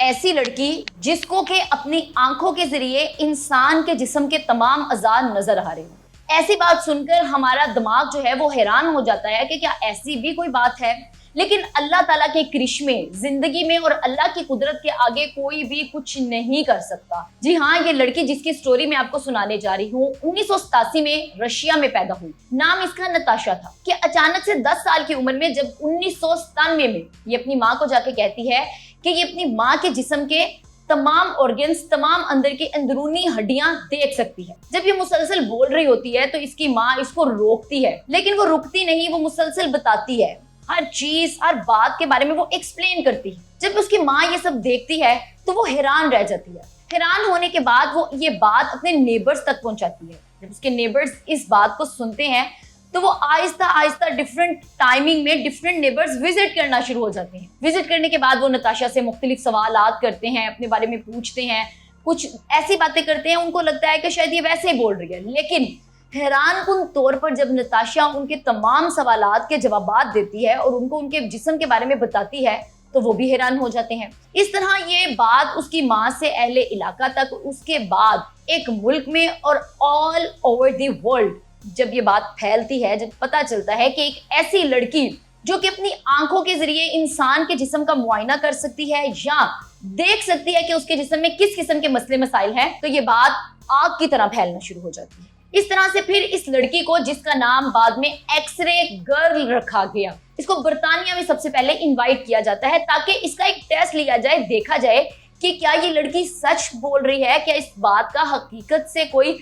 ऐसी लड़की जिसको के अपनी आंखों के जरिए इंसान के जिस्म के तमाम अज़ा नजर आ रहे हो। ऐसी बात सुनकर हमारा दिमाग जो है वो हैरान हो जाता है कि क्या ऐसी भी कोई बात है। लेकिन अल्लाह ताला के करिश्मे जिंदगी में और अल्लाह की कुदरत के आगे कोई भी कुछ नहीं कर सकता। जी हाँ, ये लड़की जिसकी स्टोरी मैं आपको सुनाने जा रही हूँ 1987 में रशिया में पैदा हुई। नाम इसका नताशा था कि अचानक से 10 साल की उम्र में जब 1997 में ये अपनी माँ को जाके कहती है कि ये अपनी माँ के जिस्म के तमाम ऑर्गन्स, तमाम अंदर की अंदरूनी हड्डियां देख सकती है। जब ये मुसलसल बोल रही होती है तो इसकी माँ इसको रोकती है, लेकिन वो रुकती नहीं, वो मुसलसल बताती है, हर चीज हर बात के बारे में वो एक्सप्लेन करती है। जब उसकी माँ ये सब देखती है तो वो हैरान रह जाती है। हैरान होने के बाद वो ये बात अपने नेबर्स तक पहुंचाती है। जब उसके नेबर्स इस बात को सुनते हैं तो वो आहिस्ता आहिस्ता डिफरेंट टाइमिंग में डिफरेंट नेबर्स विजिट करना शुरू हो जाते हैं। विजिट करने के बाद वो नताशा से मुख्तलिफ सवालात करते हैं, अपने बारे में पूछते हैं, कुछ ऐसी बातें करते हैं उनको लगता है कि शायद ये वैसे ही बोल रही है। लेकिन हैरानकुन तौर पर जब नताशा उनके तमाम सवालात के जवाबात देती है और उनको उनके जिस्म के बारे में बताती है तो वो भी हैरान हो जाते हैं। इस तरह ये बात उसकी माँ से अहले इलाका तक, उसके बाद एक मुल्क में और ऑल ओवर द वर्ल्ड जब ये बात फैलती है, जब पता चलता है कि एक ऐसी लड़की जो कि अपनी आंखों के जरिए इंसान के जिस्म का मुआयना कर सकती है या देख सकती है कि उसके जिस्म में किस किस्म के मसले मसाइल हैं, तो ये बात आग की तरह फैलना शुरू हो जाती है। इस तरह से फिर इस लड़की को, जिसका नाम बाद में एक्सरे गर्ल रखा गया, इसको बर्तानिया में सबसे पहले इनवाइट किया जाता है ताकि इसका एक टेस्ट लिया जाए, देखा जाए कि क्या ये लड़की सच बोल रही है, क्या इस बात का हकीकत से कोई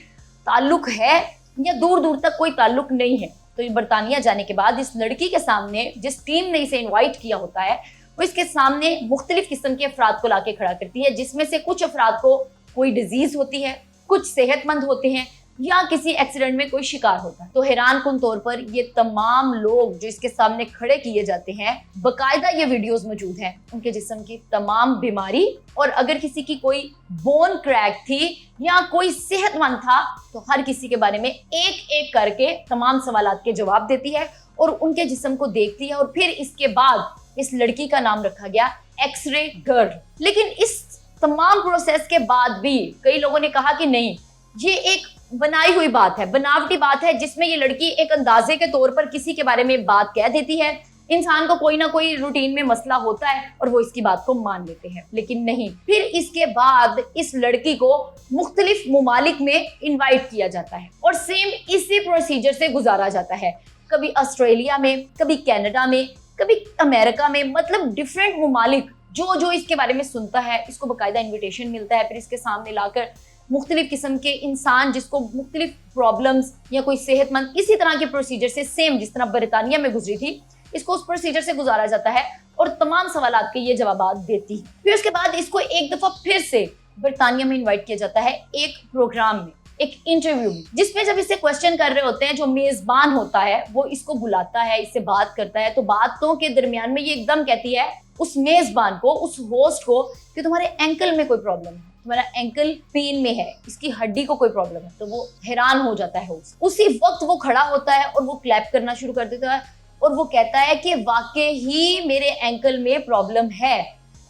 ताल्लुक है या दूर दूर तक कोई ताल्लुक नहीं है। तो ये बर्तानिया जाने के बाद इस लड़की के सामने, जिस टीम ने इसे इनवाइट किया होता है, वो इसके सामने मुख्तलिफ किस्म के अफराद को लाके खड़ा करती है, जिसमें से कुछ अफराद को कोई डिजीज होती है, कुछ सेहतमंद होते हैं या किसी एक्सीडेंट में कोई शिकार होता है। तो हैरानकुन तौर पर ये तमाम लोग जो इसके सामने खड़े किए जाते हैं, बकायदा ये वीडियोस मौजूद हैं उनके जिस्म की तमाम बीमारी, और अगर किसी की कोई बोन क्रैक थी या कोई सेहतमंद था तो हर किसी के बारे में एक एक करके तमाम सवालात के जवाब देती है और उनके जिस्म को देखती है। और फिर इसके बाद इस लड़की का नाम रखा गया एक्सरे गर्ल। लेकिन इस तमाम प्रोसेस के बाद भी कई लोगों ने कहा कि नहीं, ये एक बनाई हुई बात है, बनावटी बात है, जिसमें ये लड़की एक अंदाजे के तौर पर किसी के बारे में बात कह देती है। इंसान को कोई ना कोई रूटीन में मसला होता है और वो इसकी बात को मान लेते हैं। लेकिन नहीं, फिर इसके बाद इस लड़की को मुख्तलिफ मुमालिक में इनवाइट किया जाता है और सेम इसी प्रोसीजर से गुजारा जाता है। कभी ऑस्ट्रेलिया में, कभी कनाडा में, कभी अमेरिका में, मतलब डिफरेंट मुमालिक जो जो इसके बारे में सुनता है, इसको बाकायदा इन्विटेशन मिलता है। फिर इसके सामने लाकर मुख्तलिफ किस्म के इंसान जिसको मुख्तलिफ प्रॉब्लम्स या कोई सेहतमंद, इसी तरह के प्रोसीजर से सेम जिस तरह बरतानिया में गुजरी थी, इसको उस प्रोसीजर से गुजारा जाता है और तमाम सवालात के ये जवाबात देती है। फिर उसके बाद इसको एक दफा फिर से बरतानिया में इनवाइट किया जाता है एक प्रोग्राम में, एक इंटरव्यू में, जिसमें जब इससे क्वेश्चन कर रहे होते हैं, जो मेजबान होता है वो इसको बुलाता है, इससे बात करता है। तो बातों के दरमियान में ये एकदम कहती है उस मेजबान को, उस होस्ट को, कि तुम्हारे एंकल में कोई प्रॉब्लम है, तुम्हारा एंकल पेन में है, इसकी हड्डी को कोई प्रॉब्लम है। तो वो हैरान हो जाता है होस्ट। उसी वक्त वो खड़ा होता है और वो क्लैप करना शुरू कर देता है और वो कहता है कि वाकई ही मेरे एंकल में प्रॉब्लम है।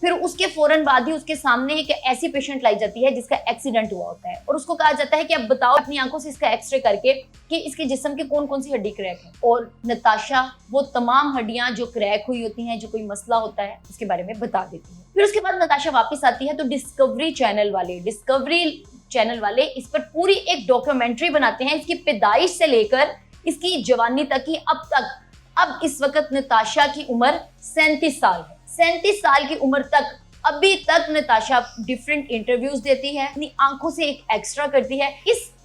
फिर उसके फौरन बाद ही उसके सामने एक ऐसी पेशेंट लाई जाती है जिसका एक्सीडेंट हुआ होता है और उसको कहा जाता है कि अब बताओ अपनी आंखों से इसका एक्सरे करके कि इसके जिस्म के कौन कौन सी हड्डी क्रैक है। और नताशा वो तमाम हड्डियां जो क्रैक हुई होती हैं, जो कोई मसला होता है, उसके बारे में बता देती है। फिर उसके बाद नताशा वापस आती है तो डिस्कवरी चैनल वाले इस पर पूरी एक डॉक्यूमेंट्री बनाते हैं, इसकी पैदाइश से लेकर इसकी जवानी तक की अब तक। अब इस वक्त नताशा की उम्र 37 साल है। 37 साल की उम्र तक अभी तक नताशा डिफरेंट इंटरव्यूज देती है, अपनी आंखों से एक एक्स्ट्रा करती है।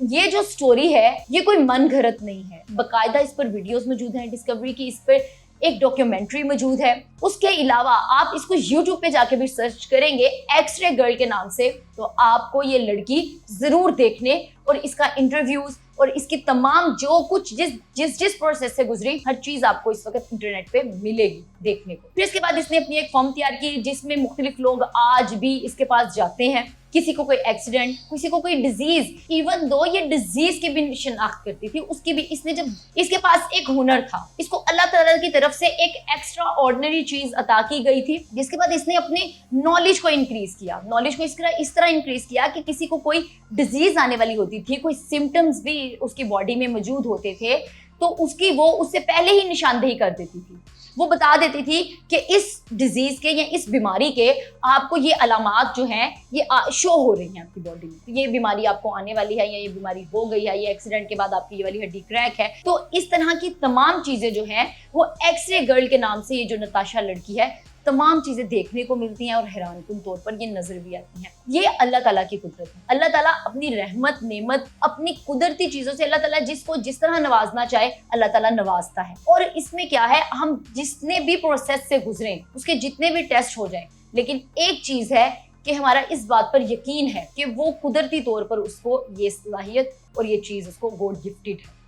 ये जो स्टोरी है ये कोई मन घड़त नहीं है, बकायदा इस पर वीडियोस मौजूद हैं डिस्कवरी की, इस पर एक डॉक्यूमेंट्री मौजूद है। उसके अलावा आप इसको YouTube पे जाके भी सर्च करेंगे एक्सरे गर्ल के नाम से, तो आपको ये लड़की जरूर देखने और इसका इंटरव्यूज और इसकी तमाम जो कुछ जिस प्रोसेस से गुजरी, हर चीज आपको इस वक्त इंटरनेट पे मिलेगी देखने को। फिर इसके बाद इसने अपनी एक फॉर्म तैयार की जिसमें मुख्तलिफ लोग आज भी इसके पास जाते हैं। किसी को कोई एक्सीडेंट, किसी को कोई डिजीज, इवन दो ये डिजीज की भी शिनाख्त करती थी, उसकी भी इसने, जब इसके पास एक हुनर था, इसको अल्लाह ताला की तरफ से एक एक्स्ट्रा ऑर्डिनरी चीज अता की गई थी, जिसके बाद इसने अपनी नॉलेज को इंक्रीज किया। नॉलेज को इस तरह इंक्रीज किया कि किसी को कोई डिजीज आने वाली होती थी, कोई सिम्टम्स भी उसकी बॉडी में मौजूद होते थे, तो उसकी वो उससे पहले ही निशानदेही कर देती थी। वो बता देती थी कि इस डिजीज के या इस बीमारी के आपको ये अलामात जो हैं ये शो हो रही हैं आपकी बॉडी में, ये बीमारी आपको आने वाली है या ये बीमारी हो गई है, ये एक्सीडेंट के बाद आपकी ये वाली हड्डी क्रैक है। तो इस तरह की तमाम चीजें जो हैं वो एक्सरे गर्ल के नाम से ये जो नताशा लड़की है, तमाम चीजें देखने को मिलती हैं और हैरानकुन तौर पर ये नजर भी आती हैं। ये अल्लाह ताला की कुदरत है। अल्लाह ताला अपनी रहमत, नेमत, अपनी कुदरती चीजों से अल्लाह ताला जिसको जिस तरह नवाजना चाहे अल्लाह ताला नवाजता है। और इसमें क्या है, हम जितने भी प्रोसेस से गुजरें, उसके जितने भी टेस्ट हो जाएं, लेकिन एक चीज है कि हमारा इस बात पर यकीन है कि वो कुदरती तौर पर उसको ये सलाहियत और ये चीज उसको गॉड गिफ्टेड है।